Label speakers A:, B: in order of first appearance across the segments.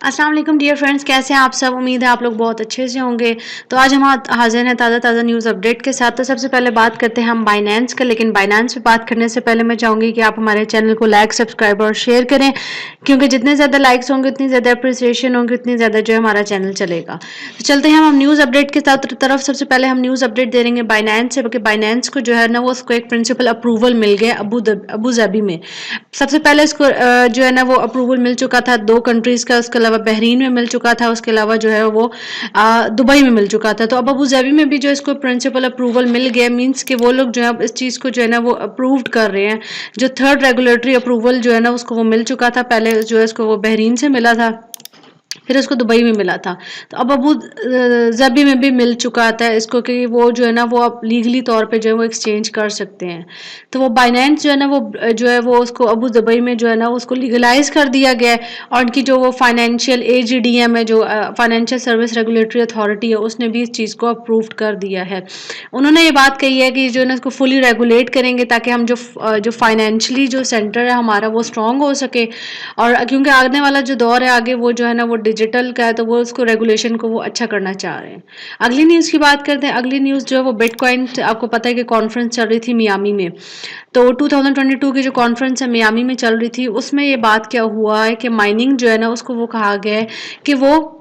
A: अस्सलाम वालेकुम dear friends, कैसे हैं आप सब। उम्मीद है आप लोग बहुत अच्छे से होंगे। तो आज हम हाजिर हैं ताज़ा न्यूज़ अपडेट के साथ। तो सबसे पहले बात करते हैं हम बाइनेंस का, लेकिन बाइनेंस पे बात करने से पहले मैं चाहूँगी कि आप हमारे चैनल को लाइक, सब्सक्राइब और शेयर करें, क्योंकि जितने ज़्यादा लाइक्स होंगे उतनी ज़्यादा अप्रिसिएशन होंगे, उतनी ज़्यादा जो है हमारा चैनल चलेगा। तो चलते हैं हम न्यूज़ अपडेट के तरफ। सबसे पहले हम न्यूज़ अपडेट दे देंगे बाइनेंस से, क्योंकि बाइनेंस को जो है ना वो उसको एक प्रिंसिपल अप्रूवल मिल गया अबू धाबी में। सबसे पहले इसको जो है ना वो अप्रूवल मिल चुका था 2 कंट्रीज़ का, उसके अलावा बहरीन में मिल चुका था, उसके अलावा जो है वो दुबई में मिल चुका था। तो अब अबू धाबी में भी जो इसको प्रिंसिपल अप्रूवल मिल गया, मीन्स कि वो लोग जो है अब इस चीज़ को जो है ना वो अप्रूव्ड कर रहे हैं। जो थर्ड रेगुलेटरी अप्रूवल जो है ना उसको वो मिल चुका था, पहले जो है इसको वो बहरीन से मिला था, फिर उसको दुबई में मिला था। तो अब अबू ज़बी में भी मिल चुका था इसको, कि वो जो है ना वो अब लीगली तौर पे जो है वो एक्सचेंज कर सकते हैं। तो वो बाइनेंस जो है ना वो जो है वो उसको अबू ज़बी में जो है ना उसको लीगलाइज कर दिया गया है। और उनकी जो वो फाइनेंशियल एजीडीएम है, जो फाइनेंशियल सर्विस रेगुलेटरी अथॉरिटी है, उसने भी इस चीज़ को अप्रूव कर दिया है। उन्होंने ये बात कही है कि जो है ना इसको फुली रेगुलेट करेंगे, ताकि हम जो फाइनेंशियली जो सेंटर है हमारा वो स्ट्रांग हो सके। और क्योंकि आने वाला जो दौर है आगे वो जो है ना वो डिजिटल का है, तो वो उसको रेगुलेशन को वो अच्छा करना चाह रहे हैं। अगली न्यूज़ की बात करते हैं। अगली न्यूज़ जो है वो बिटकॉइन, आपको पता है कि कॉन्फ्रेंस चल रही थी मियामी में। तो 2022 की जो कॉन्फ्रेंस है मियामी में चल रही थी, उसमें ये बात क्या हुआ है कि माइनिंग जो है ना उसको वो कहा गया है कि वो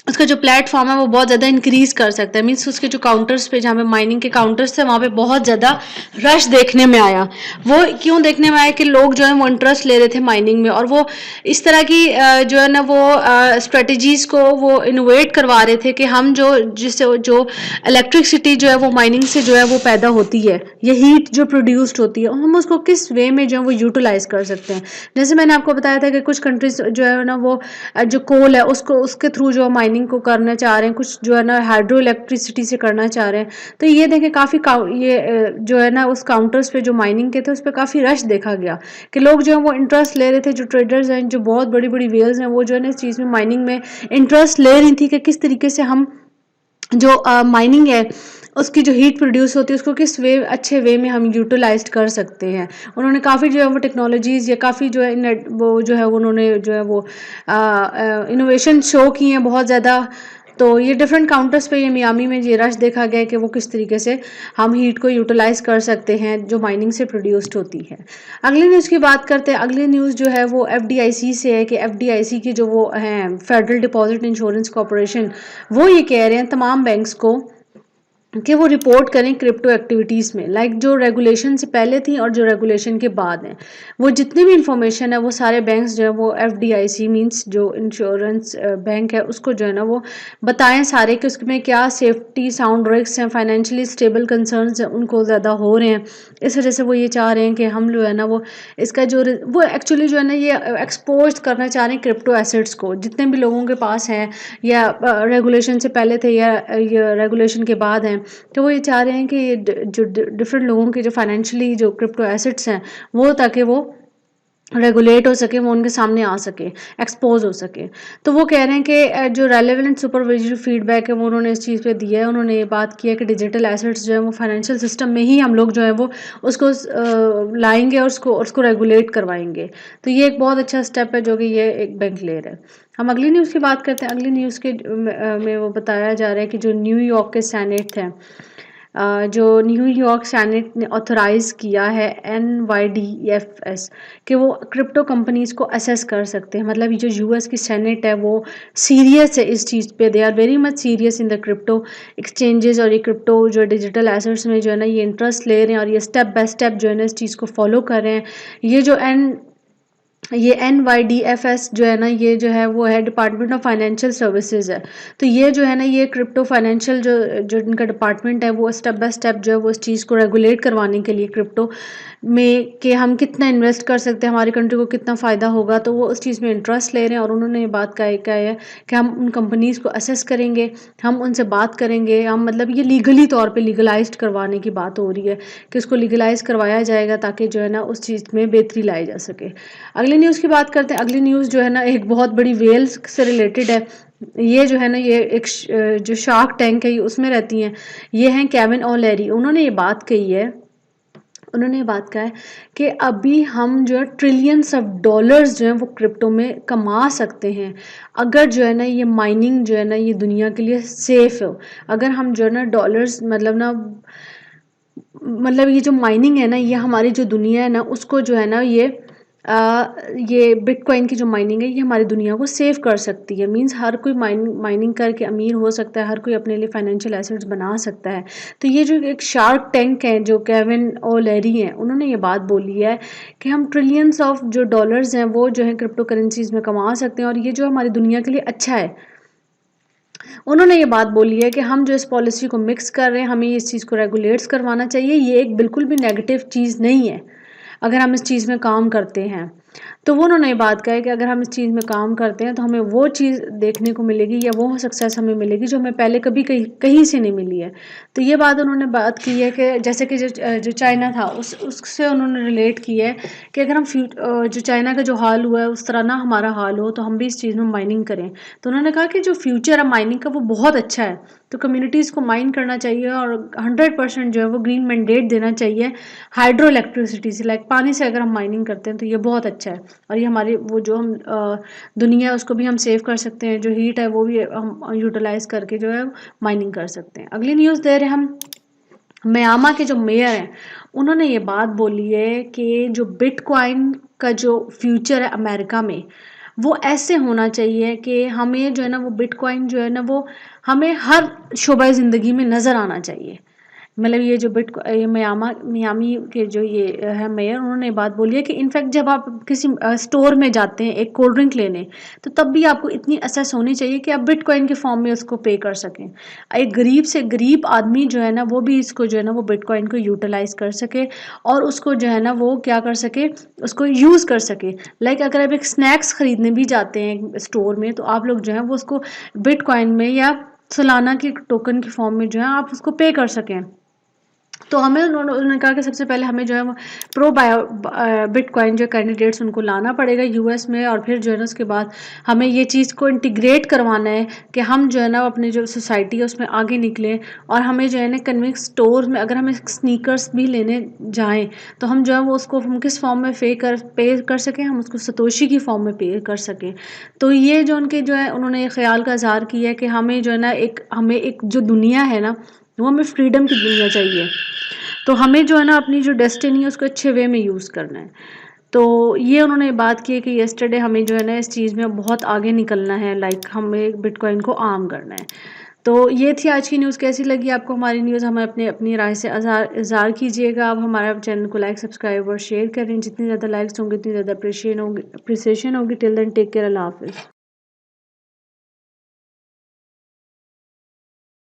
A: उसका जो प्लेटफॉर्म है वो बहुत ज़्यादा इंक्रीज़ कर सकता है। मीन्स उसके जो काउंटर्स पे, जहाँ पे माइनिंग के काउंटर्स थे, वहाँ पे बहुत ज़्यादा रश देखने में आया। वो क्यों देखने में आया कि लोग जो है वो इंटरेस्ट ले रहे थे माइनिंग में, और वो इस तरह की जो है ना वो स्ट्रेटजीज़ को वो इनोवेट करवा रहे थे कि हम जिससे जो इलेक्ट्रिसिटी जो है वो माइनिंग से जो है वो पैदा होती है, ये हीट जो प्रोड्यूस्ड होती है, हम उसको किस वे में जो है वो यूटिलाइज कर सकते हैं। जैसे मैंने आपको बताया था कि कुछ कंट्रीज जो है ना वो जो कोल है उसको उसके थ्रू जो माइनिंग को करना चाह रहे हैं, कुछ जो है ना हाइड्रो इलेक्ट्रिसिटी से करना चाह रहे हैं। तो ये देखें काफ़ी ये जो है ना उस काउंटर्स पे जो माइनिंग के थे उस पर काफ़ी रश देखा गया, कि लोग जो है वो इंटरेस्ट ले रहे थे। जो ट्रेडर्स हैं, जो बहुत बड़ी बड़ी वेल्स हैं, वो जो है ना इस चीज़ में माइनिंग में इंटरेस्ट ले रही थी कि किस तरीके से हम जो माइनिंग है उसकी जो हीट प्रोड्यूस होती है उसको किस वे अच्छे वे में हम यूटिलाइज कर सकते हैं। उन्होंने काफ़ी जो है वो टेक्नोलॉजीज़ या काफ़ी जो है वो जो है उन्होंने जो है वो इनोवेशन शो की हैं बहुत ज़्यादा। तो ये डिफरेंट काउंटर्स पे ये मियामी में ये रश देखा गया कि वो किस तरीके से हम हीट को यूटिलाइज कर सकते हैं जो माइनिंग से प्रोड्यूस्ड होती है। अगली न्यूज़ की बात करते हैं। अगली न्यूज़ जो है वो एफडीआईसी से है, कि एफडीआईसी की जो वो हैं फेडरल डिपॉजिट इंश्योरेंस कॉरपोरेशन, वो ये कह रहे हैं तमाम बैंक्स को कि वो रिपोर्ट करें क्रिप्टो एक्टिविटीज़ में, लाइक जो रेगुलेशन से पहले थी और जो रेगुलेशन के बाद हैं, वो जितनी भी इंफॉर्मेशन है वो सारे बैंक्स जो है वो एफडीआईसी मींस जो इंश्योरेंस बैंक है उसको जो है ना वो बताएं सारे, कि उसमें क्या सेफ्टी साउंड रिस्क हैं, फाइनेंशियली स्टेबल कंसर्न्स हैं उनको ज़्यादा हो रहे हैं। इस वजह से वो ये चाह रहे हैं कि हम जो है ना वो इसका जो वो एक्चुअली जो है ना ये एक्सपोज करना चाह रहे हैं क्रिप्टो एसेट्स को, जितने भी लोगों के पास हैं, या रेगुलेशन से पहले थे या रेगुलेशन के बाद हैं। तो वो ये चाह रहे हैं कि ये जो डिफरेंट लोगों के जो फाइनेंशियली जो क्रिप्टो एसेट्स हैं वो, ताकि वो रेगुलेट हो सके, वो उनके सामने आ सके, एक्सपोज हो सके। तो वो कह रहे हैं कि जो रेलेवेंट सुपरविजरी फीडबैक है वो उन्होंने इस चीज़ पे दिया है। उन्होंने ये बात की है कि डिजिटल एसेट्स जो है वो फाइनेंशियल सिस्टम में ही हम लोग जो है वो उसको लाएंगे और उसको रेगुलेट करवाएंगे। तो ये एक बहुत अच्छा स्टेप है जो कि ये एक बैंक ले रहा है। हम अगली न्यूज़ की बात करते हैं। अगली न्यूज़ के में वो बताया जा रहा है कि जो न्यूयॉर्क के सेनेट थे, जो न्यूयॉर्क सेनेट ने ऑथराइज़ किया है NYDFS, कि वो क्रिप्टो कंपनीज़ को असेस कर सकते हैं। मतलब ये जो यूएस की सेनेट है वो सीरियस है इस चीज़ पे, they are very much serious in the crypto exchanges, और ये क्रिप्टो जो डिजिटल एसेट्स में जो है ना ये इंटरेस्ट ले रहे हैं, और ये स्टेप बाय स्टेप जो है ना इस चीज़ को फॉलो कर रहे हैं। ये NYDFS जो है ना ये जो है वो है डिपार्टमेंट ऑफ फाइनेंशियल सर्विसेज है। तो ये जो है ना ये क्रिप्टो फाइनेंशियल जो जो इनका डिपार्टमेंट है वो स्टेप बाय स्टेप जो है वो इस चीज़ को रेगुलेट करवाने के लिए क्रिप्टो में कि हम कितना इन्वेस्ट कर सकते हैं, हमारी कंट्री को कितना फ़ायदा होगा, तो वो उस चीज़ में इंटरेस्ट ले रहे हैं। और उन्होंने ये बात कहा है कि हम उन कंपनीज़ को असेस करेंगे, हम उनसे बात करेंगे, हम मतलब ये लीगली तौर पे लीगलाइज्ड करवाने की बात हो रही है कि उसको लीगलाइज करवाया जाएगा, ताकि जो है ना उस चीज़ में बेहतरी लाई जा सके। अगली न्यूज़ की बात करते हैं। अगली न्यूज़ जो है ना एक बहुत बड़ी वेल्स से रिलेटेड है। ये जो है ना ये एक जो शार्क टैंक है ये उसमें रहती हैं, ये हैं केविन ओलेरी। उन्होंने ये बात कही है उन्होंने ये बात कहा है कि अभी हम जो है ट्रिलियंस ऑफ डॉलर्स जो हैं वो क्रिप्टो में कमा सकते हैं, अगर जो है ना ये माइनिंग जो है ना ये दुनिया के लिए सेफ हो। अगर हम जो है ना डॉलर्स मतलब ये जो माइनिंग है ना ये हमारी जो दुनिया है ना उसको जो है ना ये बिटकॉइन की जो माइनिंग है ये हमारी दुनिया को सेव कर सकती है। मींस हर कोई माइनिंग करके अमीर हो सकता है, हर कोई अपने लिए फाइनेंशियल एसेट्स बना सकता है। तो ये जो एक शार्क टैंक है जो केविन ओ लेरी हैं, उन्होंने ये बात बोली है कि हम ट्रिलियंस ऑफ जो डॉलर्स हैं वो जो है क्रिप्टो करेंसीज में कमा सकते हैं और ये जो हमारी दुनिया के लिए अच्छा है। उन्होंने ये बात बोली है कि हम जो इस पॉलिसी को मिक्स कर रहे हैं, हमें इस चीज़ को रेगुलेट्स करवाना चाहिए। ये एक बिल्कुल भी नेगेटिव चीज़ नहीं है अगर हम इस चीज़ में काम करते हैं। तो वो उन्होंने ये बात कहा है कि अगर हम इस चीज़ में काम करते हैं तो हमें वो चीज़ देखने को मिलेगी या वो सक्सेस हमें मिलेगी जो हमें पहले कभी कहीं कहीं से नहीं मिली है। तो ये बात उन्होंने बात की है कि जैसे कि जो चाइना था उससे उन्होंने रिलेट की है कि अगर हम जो चाइना का जो हाल हुआ है उस तरह ना हमारा हाल हो तो हम भी इस चीज़ में माइनिंग करें। तो उन्होंने कहा कि जो फ्यूचर है माइनिंग का वो बहुत अच्छा है, तो कम्युनिटीज़ को माइन करना चाहिए और 100% जो है वो ग्रीन मैंडेट देना चाहिए हाइड्रो इलेक्ट्रिसिटी से, लाइक पानी से अगर हम माइनिंग करते हैं तो ये बहुत अच्छा है। और ये हमारी वो जो हम दुनिया है उसको भी हम सेव कर सकते हैं, जो हीट है वो भी हम यूटिलाइज करके जो है माइनिंग कर सकते हैं। अगली न्यूज़ दे रहे हैं हम म्यांमार के जो मेयर हैं, उन्होंने ये बात बोली है कि जो बिटकॉइन का जो फ्यूचर है अमेरिका में वो ऐसे होना चाहिए कि हमें जो है ना वो बिटकॉइन जो है ना वो हमें हर शोबा ज़िंदगी में नज़र आना चाहिए। मतलब ये जो ये मियामी के जो ये है मेयर, उन्होंने बात बोली है कि इनफैक्ट जब आप किसी स्टोर में जाते हैं एक कोल्ड ड्रिंक लेने, तो तब भी आपको इतनी असेस होनी चाहिए कि आप बिटकॉइन के फॉर्म में उसको पे कर सकें। एक गरीब से गरीब आदमी जो है ना वो भी इसको जो है ना वो बिटकॉइन को यूटिलाइज कर सके और उसको जो है ना वो क्या कर सके, उसको यूज़ कर सके। लाइक अगर आप एक स्नैक्स खरीदने भी जाते हैं स्टोर में तो आप लोग जो है वो उसको बिटकॉइन में या सालाना की टोकन के फॉर्म में जो है आप उसको पे कर सकें। तो हमें उन्होंने कहा कि सबसे पहले हमें जो है वो प्रो बायो बिटकॉइन जो कैंडिडेट्स उनको लाना पड़ेगा यूएस में, और फिर जो है ना उसके बाद हमें ये चीज़ को इंटीग्रेट करवाना है कि हम जो है ना अपनी जो सोसाइटी है उसमें आगे निकलें। और हमें जो है ना कन्विंस स्टोर में अगर हमें स्नीकर्स भी लेने जाएं तो हम जो है वो उसको हम किस फॉर्म में पे कर सकें, हम उसको सतोशी की फॉर्म में पे कर सकें। तो ये जो उनके जो है उन्होंने ख्याल का इजहार किया है कि हमें जो है ना हमें एक जो दुनिया है ना वो हमें फ्रीडम की दुनिया चाहिए। तो हमें जो है ना अपनी जो डेस्टिनी है उसको अच्छे वे में यूज़ करना है। तो ये उन्होंने बात की है कि यस्टरडे हमें जो है ना इस चीज़ में बहुत आगे निकलना है, लाइक हमें बिटकॉइन को आम करना है। तो ये थी आज की न्यूज़। कैसी लगी आपको हमारी न्यूज़, हमें अपनी राय से इज़हार कीजिएगा। आप हमारा चैनल को लाइक सब्सक्राइब और शेयर करें। जितनी ज़्यादा लाइक्स होंगे उतनी ज़्यादा अप्रिसिएशन होगी। टिल देन टेक केयर, अल्लाह हाफ़िज़।